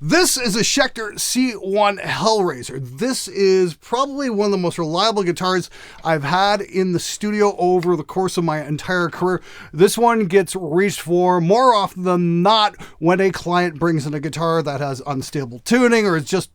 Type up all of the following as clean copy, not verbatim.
This is a Spectre C1 Hellraiser. This is probably one of the most reliable guitars I've had in the studio over the course of my entire career. This one gets reached for more often than not when a client brings in a guitar that has unstable tuning or is just,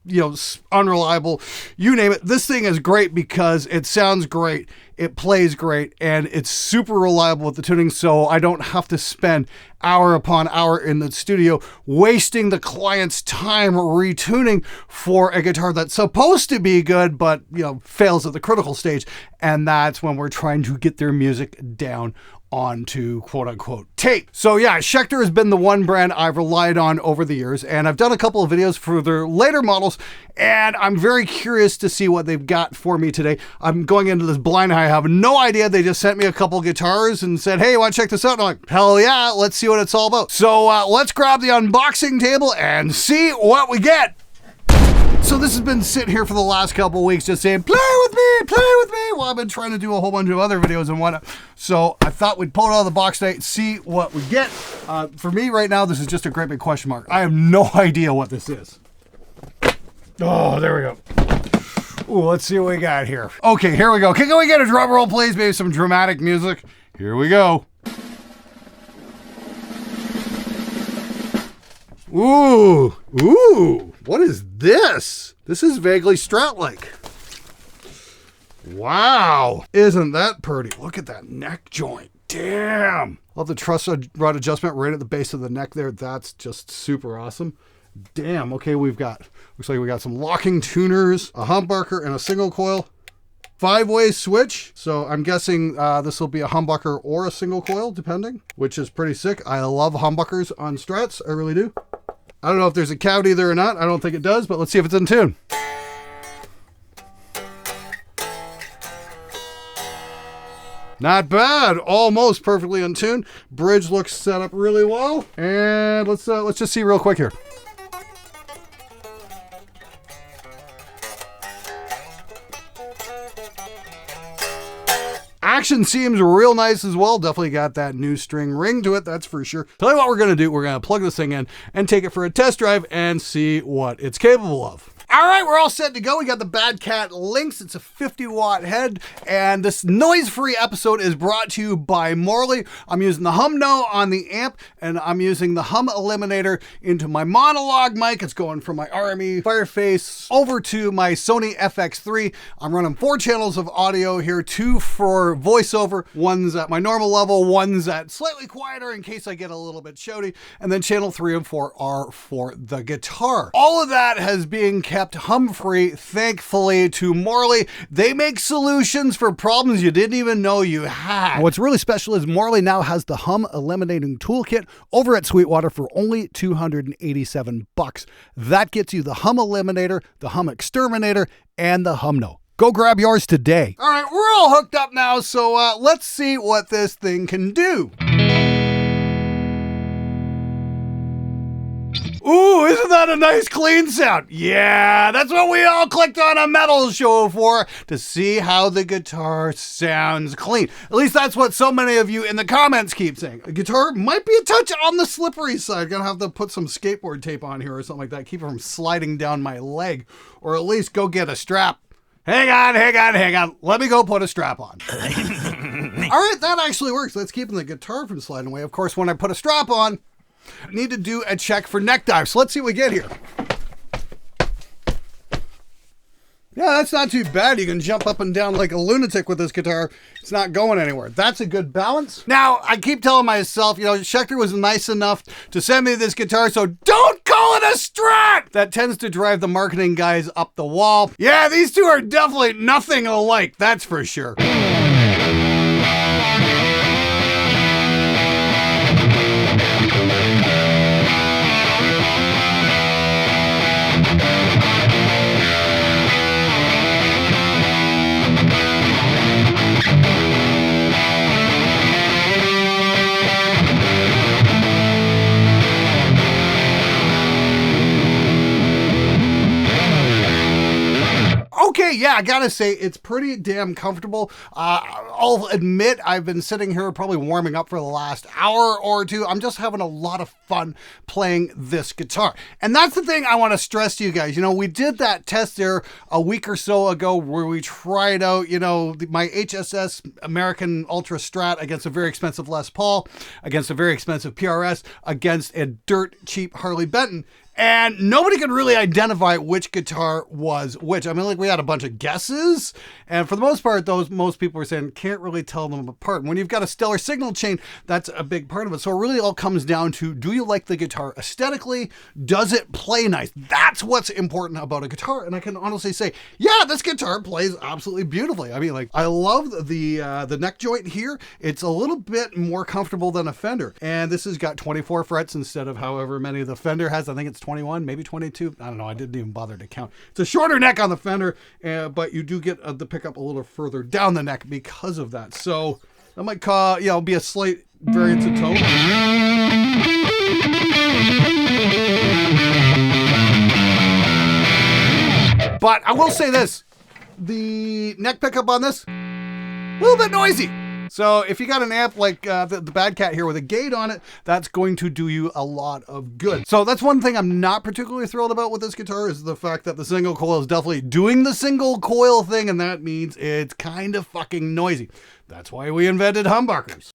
unreliable. You name it. This thing is great because it sounds great. It plays great and it's super reliable with the tuning, so I don't have to spend hour upon hour in the studio wasting the client's time retuning for a guitar that's supposed to be good, but fails at the critical stage. And that's when we're trying to get their music down onto quote unquote tape. So yeah, Spectre has been the one brand I've relied on over the years, and I've done a couple of videos for their later models, and I'm very curious to see what they've got for me today. I'm going into this blind. I have no idea. They just sent me a couple guitars and said, hey, you want to check this out? And I'm like, hell yeah, let's see what it's all about. So let's grab the unboxing table and see what we get. So this has been sitting here for the last couple of weeks just saying, play with me. Well, I've been trying to do a whole bunch of other videos and whatnot. So I thought we'd pull it out of the box today, see what we get. For me right now, this is just a great big question mark. I have no idea what this is. Oh, there we go. Ooh, let's see what we got here. Okay, here we go. Can we get a drum roll, please? Maybe some dramatic music. Here we go. Ooh, what is this? This is vaguely Strat-like. Wow, isn't that pretty? Look at that neck joint. Damn. Love the truss rod adjustment right at the base of the neck there. That's just super awesome. Damn, okay, looks like we got some locking tuners, a humbucker, and a single coil. 5-way switch, so I'm guessing this will be a humbucker or a single coil, depending, which is pretty sick. I love humbuckers on Strats, I really do. I don't know if there's a cavity there or not. I don't think it does, but let's see if it's in tune. Not bad, almost perfectly in tune. Bridge looks set up really well, and let's just see real quick here. Action seems real nice as well. Definitely got that new string ring to it, that's for sure. Tell you what we're gonna do. We're gonna plug this thing in and take it for a test drive and see what it's capable of. All right, we're all set to go. We got the Bad Cat Lynx. It's a 50-watt head, and this noise-free episode is brought to you by Morley. I'm using the Hum No on the amp, and I'm using the Hum Eliminator into my monologue mic. It's going from my RME Fireface over to my Sony FX3. I'm running 4 channels of audio here, 2 for voiceover. One's at my normal level, one's at slightly quieter in case I get a little bit shouty, and then channel 3 and 4 are for the guitar. All of that has been kept hum-free, thankfully, to Morley. They make solutions for problems you didn't even know you had. What's really special is Morley now has the Hum Eliminating Toolkit over at Sweetwater for only $287. That gets you the Hum Eliminator, the Hum Exterminator, and the Hum No. Go grab yours today. All right, we're all hooked up now, so let's see what this thing can do. Ooh, isn't that a nice clean sound? Yeah, that's what we all clicked on a metal show for, to see how the guitar sounds clean. At least that's what so many of you in the comments keep saying. The guitar might be a touch on the slippery side. Gonna have to put some skateboard tape on here or something like that. Keep it from sliding down my leg. Or at least go get a strap. Hang on. Let me go put a strap on. All right, that actually works. That's keeping the guitar from sliding away. Of course, when I put a strap on, I need to do a check for neck dive. So let's see what we get here. Yeah, that's not too bad. You can jump up and down like a lunatic with this guitar. It's not going anywhere. That's a good balance. Now, I keep telling myself, Spectre was nice enough to send me this guitar, so don't call it a Strat! That tends to drive the marketing guys up the wall. Yeah, these two are definitely nothing alike, that's for sure. Okay, hey, yeah, I gotta say, it's pretty damn comfortable. I'll admit I've been sitting here probably warming up for the last hour or two. I'm just having a lot of fun playing this guitar. And that's the thing I want to stress to you guys. You know, we did that test there a week or so ago where we tried out, you know, my HSS American Ultra Strat against a very expensive Les Paul, against a very expensive PRS, against a dirt cheap Harley Benton. And nobody could really identify which guitar was which. I mean, like, we had a bunch of guesses, and for the most part, most people were saying can't really tell them apart. And when you've got a stellar signal chain, that's a big part of it. So it really all comes down to, do you like the guitar aesthetically? Does it play nice? That's what's important about a guitar. And I can honestly say, yeah, this guitar plays absolutely beautifully. I mean, like, I love the neck joint here. It's a little bit more comfortable than a Fender, and this has got 24 frets instead of however many the Fender has. I think it's 21, maybe 22. I don't know. I didn't even bother to count. It's a shorter neck on the Fender, but you do get the pickup a little further down the neck because of that. So that might be a slight variance in tone. But I will say this, the neck pickup on this, a little bit noisy. So if you got an amp like the Bad Cat here with a gate on it, that's going to do you a lot of good. So that's one thing I'm not particularly thrilled about with this guitar, is the fact that the single coil is definitely doing the single coil thing, and that means it's kind of fucking noisy. That's why we invented humbuckers.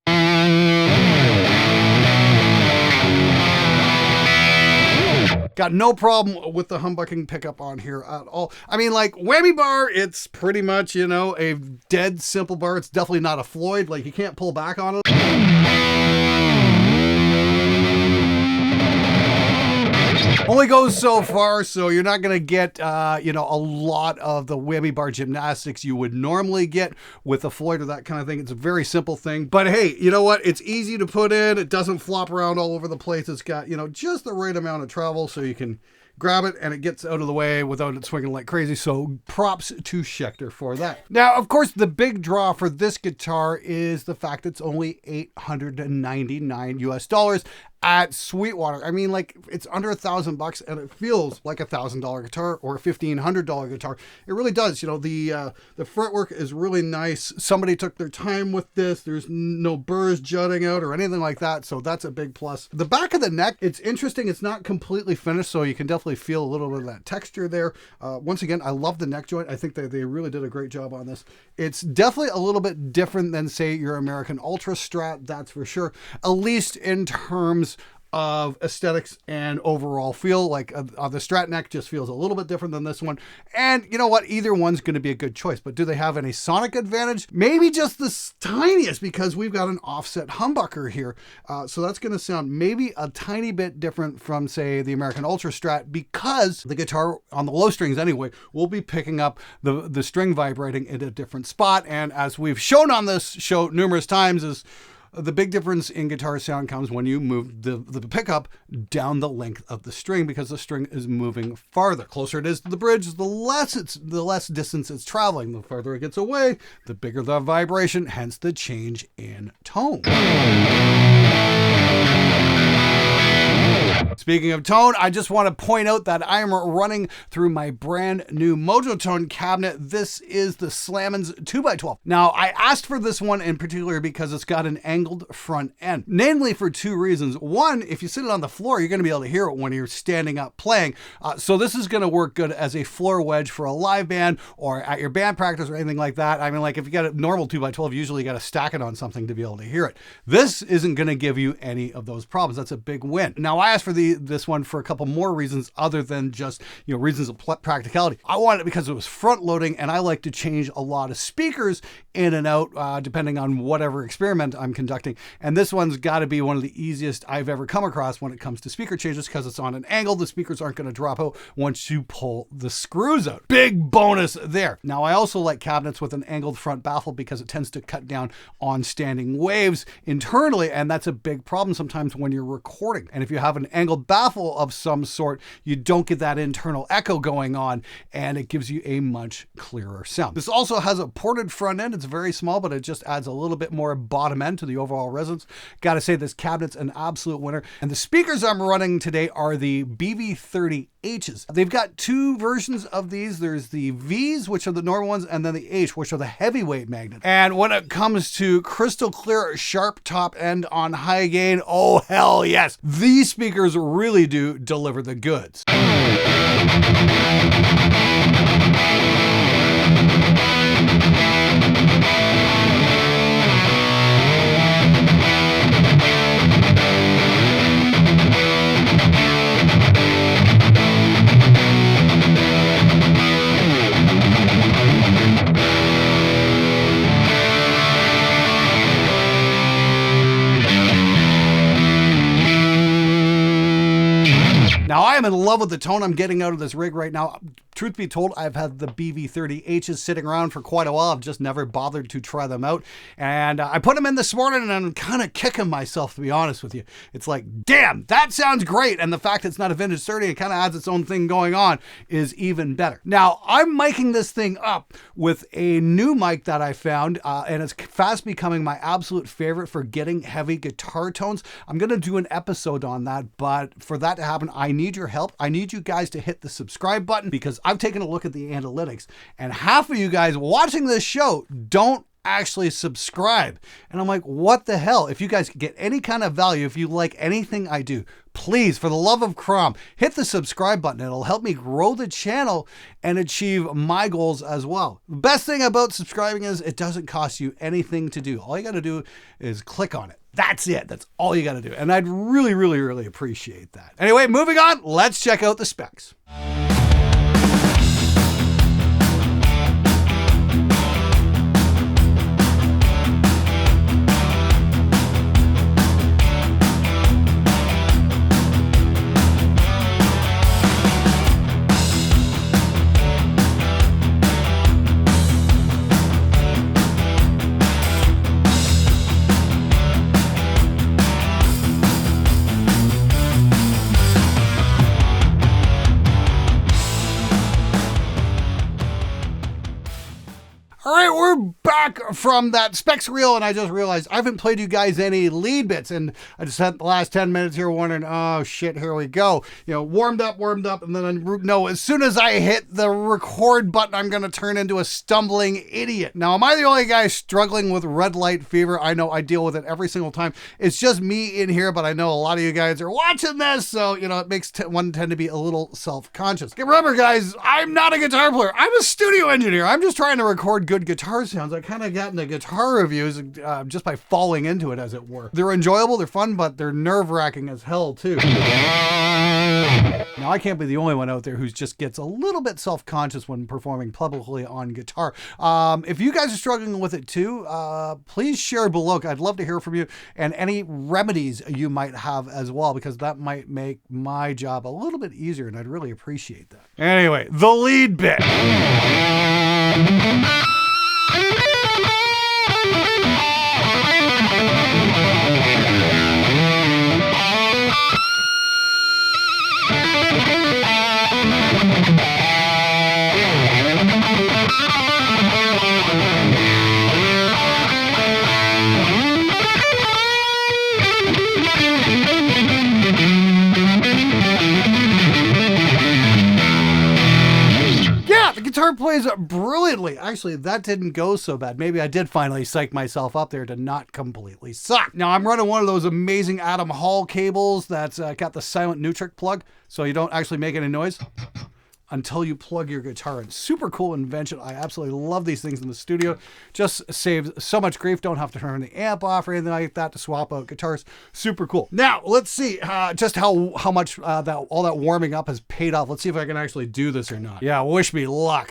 Got no problem with the humbucking pickup on here at all. I mean, like, whammy bar, it's pretty much, you know, a dead simple bar. It's definitely not a Floyd. Like, you can't pull back on it. Only goes so far, so you're not going to get, you know, a lot of the whammy bar gymnastics you would normally get with a Floyd or that kind of thing. It's a very simple thing. But hey, you know what? It's easy to put in. It doesn't flop around all over the place. It's got, you know, just the right amount of travel so you can grab it and it gets out of the way without it swinging like crazy. So props to Spectre for that. Now, of course, the big draw for this guitar is the fact it's only $899 US at Sweetwater. I mean, like, it's under $1,000 and it feels like $1,000 guitar or a $1,500 guitar. It really does. You know, the fretwork is really nice. Somebody took their time with this. There's no burrs jutting out or anything like that. So that's a big plus. The back of the neck, it's interesting. It's not completely finished, so you can definitely feel a little bit of that texture there. Once again, I love the neck joint. I think that they really did a great job on this. It's definitely a little bit different than, say, your American Ultra Strat, that's for sure. At least in terms of aesthetics and overall feel. Like the Strat neck just feels a little bit different than this one. And you know what? Either one's going to be a good choice. But do they have any sonic advantage? Maybe just the tiniest, because we've got an offset humbucker here. So that's going to sound maybe a tiny bit different from, say, the American Ultra Strat, because the guitar, on the low strings anyway, will be picking up the string vibrating in a different spot. And as we've shown on this show numerous times, is the big difference in guitar sound comes when you move the pickup down the length of the string, because the string is moving farther. Closer it is to the bridge, the less distance it's traveling. The farther it gets away, the bigger the vibration, hence the change in tone. Speaking of tone, I just want to point out that I am running through my brand new Mojo Tone cabinet. This is the Slammon's 2x12. Now, I asked for this one in particular because it's got an angled front end, namely for two reasons. One, if you sit it on the floor, you're going to be able to hear it when you're standing up playing. So this is going to work good as a floor wedge for a live band or at your band practice or anything like that. I mean, like, if you got a normal 2x12, usually you got to stack it on something to be able to hear it. This isn't going to give you any of those problems. That's a big win. Now, I asked for this one for a couple more reasons other than just, you know, reasons of practicality. I wanted it because it was front loading, and I like to change a lot of speakers in and out depending on whatever experiment I'm conducting. And this one's got to be one of the easiest I've ever come across when it comes to speaker changes, because it's on an angle. The speakers aren't going to drop out once you pull the screws out. Big bonus there. Now, I also like cabinets with an angled front baffle because it tends to cut down on standing waves internally, and that's a big problem sometimes when you're recording. And if you have an angled a baffle of some sort, you don't get that internal echo going on, and it gives you a much clearer sound. This also has a ported front end. It's very small, but it just adds a little bit more bottom end to the overall resonance. Gotta say, this cabinet's an absolute winner. And the speakers I'm running today are the BV30Hs. They've got two versions of these. There's the Vs, which are the normal ones, and then the H, which are the heavyweight magnets. And when it comes to crystal clear, sharp top end on high gain, oh hell yes, these speakers really do deliver the goods. Now, I am in love with the tone I'm getting out of this rig right now. Truth be told, I've had the BV30Hs sitting around for quite a while. I've just never bothered to try them out. And I put them in this morning and I'm kind of kicking myself, to be honest with you. It's like, damn, that sounds great. And the fact it's not a vintage 30, it kind of adds its own thing going on, is even better. Now, I'm miking this thing up with a new mic that I found, and it's fast becoming my absolute favorite for getting heavy guitar tones. I'm going to do an episode on that, but for that to happen, I need your help. I need you guys to hit the subscribe button, because I've taken a look at the analytics and half of you guys watching this show don't actually subscribe. And I'm like, what the hell? If you guys get any kind of value, if you like anything I do, please, for the love of Crom, hit the subscribe button. It'll help me grow the channel and achieve my goals as well. The best thing about subscribing is it doesn't cost you anything to do. All you got to do is click on it. That's it. That's all you got to do. And I'd really, really, really appreciate that. Anyway, moving on, let's check out the specs. All right, we're back from that specs reel, and I just realized I haven't played you guys any lead bits, and I just spent the last 10 minutes here wondering, oh shit, here we go. You know, warmed up, and then no, as soon as I hit the record button, I'm gonna turn into a stumbling idiot. Now, am I the only guy struggling with red light fever? I know I deal with it every single time. It's just me in here, but I know a lot of you guys are watching this, so, you know, it makes one tend to be a little self-conscious. Remember, guys, I'm not a guitar player. I'm a studio engineer. I'm just trying to record good guitar sounds. I kind of got into guitar reviews just by falling into it, as it were. They're enjoyable, they're fun, but they're nerve-wracking as hell too. Now, I can't be the only one out there who just gets a little bit self-conscious when performing publicly on guitar. If you guys are struggling with it too, please share below. I'd love to hear from you, and any remedies you might have as well, because that might make my job a little bit easier, and I'd really appreciate that. Anyway, the lead bit. Guitar plays brilliantly. Actually, that didn't go so bad. Maybe I did finally psych myself up there to not completely suck. Now, I'm running one of those amazing Adam Hall cables that's got the silent neutral plug, so you don't actually make any noise until you plug your guitar in. Super cool invention. I absolutely love these things in the studio. Just saves so much grief. Don't have to turn the amp off or anything like that to swap out guitars. Super cool. Now, let's see just how much all that warming up has paid off. Let's see if I can actually do this or not. Yeah, wish me luck.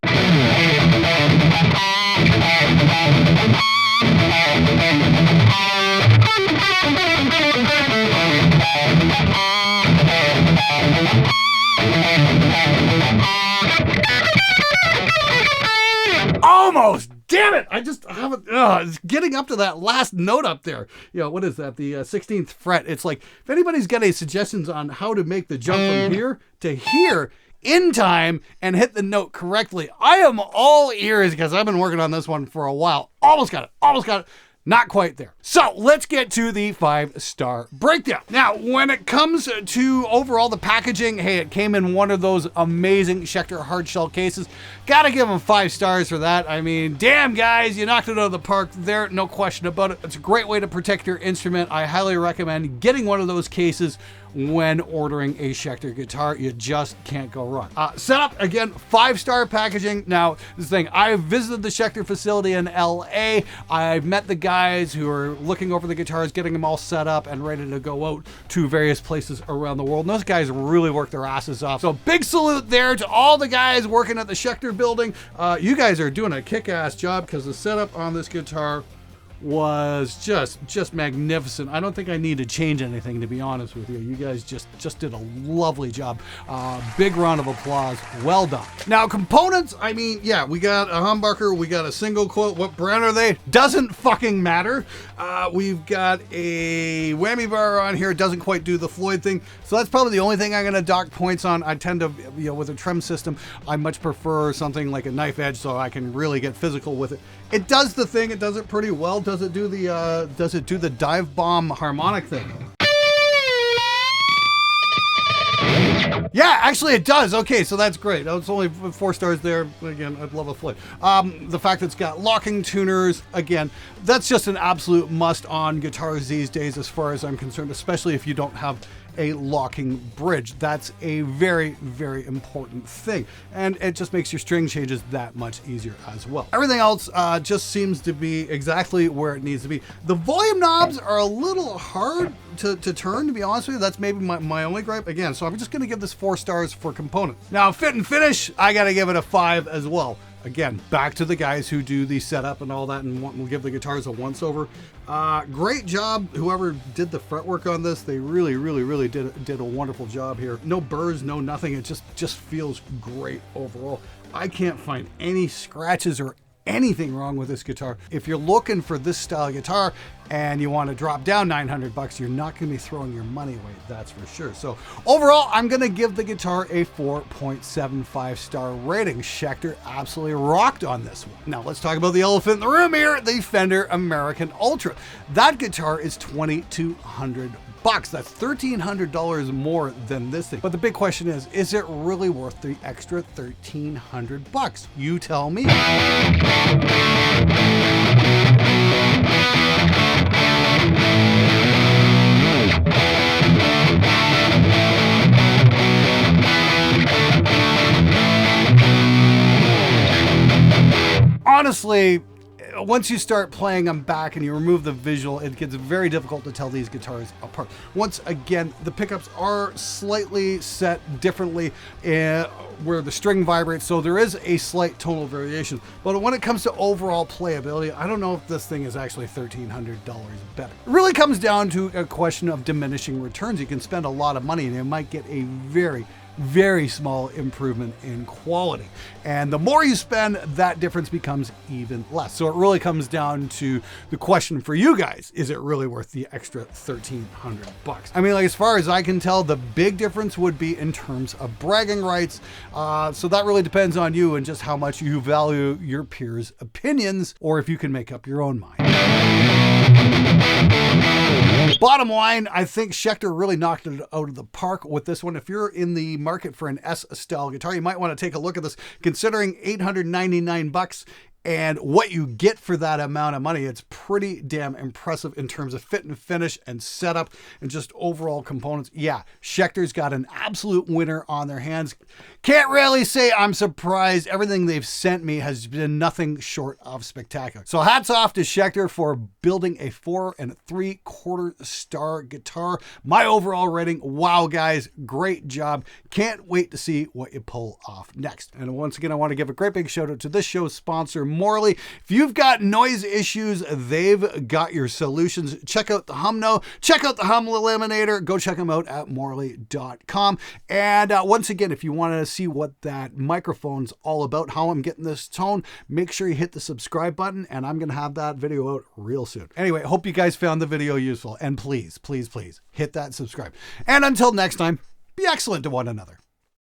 Almost damn it! I just haven't, it's getting up to that last note up there. You know, what is that? The 16th fret. It's like, if anybody's got any suggestions on how to make the jump from here to here in time and hit the note correctly, I am all ears because I've been working on this one for a while. Almost got it. Not quite there. So let's get to the 5-star breakdown. Now, when it comes to overall the packaging, hey, it came in one of those amazing Schecter hardshell cases. Gotta give them 5 stars for that. I mean, damn guys, you knocked it out of the park there, no question about it. It's a great way to protect your instrument. I highly recommend getting one of those cases when ordering a Schecter guitar. You just can't go wrong. Setup, again, 5-star packaging. Now, this thing, I visited the Schecter facility in LA. I've met the guys who are looking over the guitars, getting them all set up and ready to go out to various places around the world. And those guys really work their asses off. So big salute there to all the guys working at the Schecter building. You guys are doing a kick-ass job because the setup on this guitar was just magnificent. I don't think I need to change anything, to be honest with you. You guys just did a lovely job. Big round of applause. Well done. Now, components, I mean, yeah, we got a humbucker, we got a single coil. What brand are they? Doesn't fucking matter. We've got a whammy bar on here. It doesn't quite do the Floyd thing. So that's probably the only thing I'm going to dock points on. I tend to, you know, with a trim system, I much prefer something like a knife edge so I can really get physical with it. It does the thing. It does it pretty well. Does it do the dive bomb harmonic thing? Yeah, actually it does. Okay, so that's great. It's only 4 stars there. Again, I'd love a Floyd. The fact that it's got locking tuners, again, that's just an absolute must on guitars these days as far as I'm concerned, especially if you don't have a locking bridge. That's a very, very important thing. And it just makes your string changes that much easier as well. Everything else just seems to be exactly where it needs to be. The volume knobs are a little hard to turn, to be honest with you. That's maybe my only gripe. Again, so I'm just gonna give this 4 stars for components. Now, fit and finish, I gotta give it a 5 as well. Again, back to the guys who do the setup and all that and will give the guitars a once-over. Great job, whoever did the fretwork on this. They really did a wonderful job here. No burrs, no nothing. It just feels great overall. I can't find any scratches or anything wrong with this guitar. If you're looking for this style guitar and you want to drop down $900, you're not going to be throwing your money away, that's for sure. So overall, I'm going to give the guitar a 4.75 star rating. Schecter absolutely rocked on this one. Now let's talk about the elephant in the room here, the Fender American Ultra. That guitar is $2,200. That's $1,300 more than this thing. But the big question is it really worth the extra $1,300? You tell me. Honestly, once you start playing them back and you remove the visual, it gets very difficult to tell these guitars apart. Once again, the pickups are slightly set differently where the string vibrates, so there is a slight tonal variation. But when it comes to overall playability, I don't know if this thing is actually $1,300 better. It really comes down to a question of diminishing returns. You can spend a lot of money and you might get a very small improvement in quality. And the more you spend, that difference becomes even less. So it really comes down to the question for you guys, is it really worth the extra $1,300? I mean, like, as far as I can tell, the big difference would be in terms of bragging rights. So that really depends on you and just how much you value your peers' opinions, or if you can make up your own mind. Bottom line, I think Schecter really knocked it out of the park with this one. If you're in the market for an S-style guitar, you might want to take a look at this. Considering $899 and what you get for that amount of money, it's pretty damn impressive in terms of fit and finish and setup and just overall components. Yeah, Schecter's got an absolute winner on their hands. Can't really say I'm surprised. Everything they've sent me has been nothing short of spectacular. So hats off to Schecter for building a 4 3/4 star guitar. My overall rating, wow guys, great job. Can't wait to see what you pull off next. And once again, I want to give a great big shout out to this show's sponsor, Morley. If you've got noise issues, they've got your solutions. Check out the Humno, check out the Hum Eliminator. Go check them out at morley.com. And once again, if you want to see what that microphone's all about, how I'm getting this tone, make sure you hit the subscribe button, and I'm going to have that video out real soon. Anyway, hope you guys found the video useful, and please, please, please hit that subscribe. And until next time, be excellent to one another.